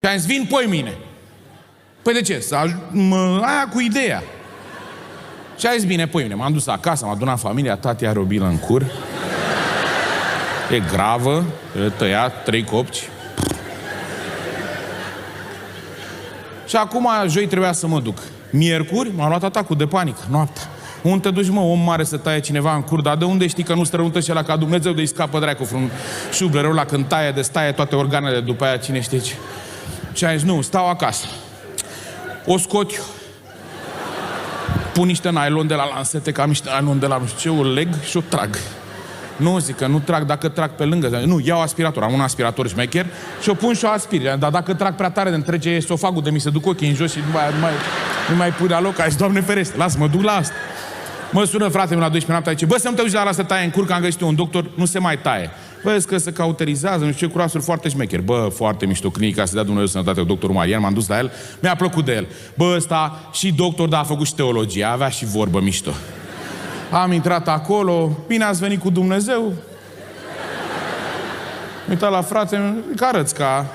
Și am zis, vin poi mine. Păi de ce? Aia cu ideea. Și a zis, bine, poi mine. M-am dus acasă, am adunat familia, tati are o bilă în cur. E gravă, e tăiat, 3 copci. Și acum, joi trebuia să mă duc. Miercuri, m-a luat atacul de panică, noaptea. Unde te duci, mă, om mare să taie cineva în cur, dar de unde știi că nu strănută și ăla ca Dumnezeu de-i scapă dracu vreun șublerul ăla când taie, destaie toate organele după aia, cine știe ce. Și a zis, nu, stau acasă. O scot eu. Pun niște nylon de la lansete, că am niște nylon de la nu știu ce, o leg și o trag. Nu, zic că nu trag, dacă trag pe lângă. Nu, iau aspirator, am un aspirator șmecher și o pun și o aspir. Dar dacă trag prea tare, îmi trece esofagul de mi se duc ochii în jos și nu mai pui la loc. Ai zis, Doamne ferește, lasă, mă duc la asta. Mă sună fratele meu la 12 noaptea, zice, bă, să nu te uiți la asta taie în cur, că am găsit eu un doctor, nu se mai taie. Vezi că se cauterizează, nu știu ce, curasuri foarte șmecher. Bă, foarte mișto, clinica, să dea Dumnezeu sănătate, doctorul Marian, m-am dus la el, mi-a plăcut de el. Bă, ăsta și doctor, dar a făcut și teologie, avea și vorbă mișto. Am intrat acolo, bine ați venit cu Dumnezeu. Uita la frate, că arăți ca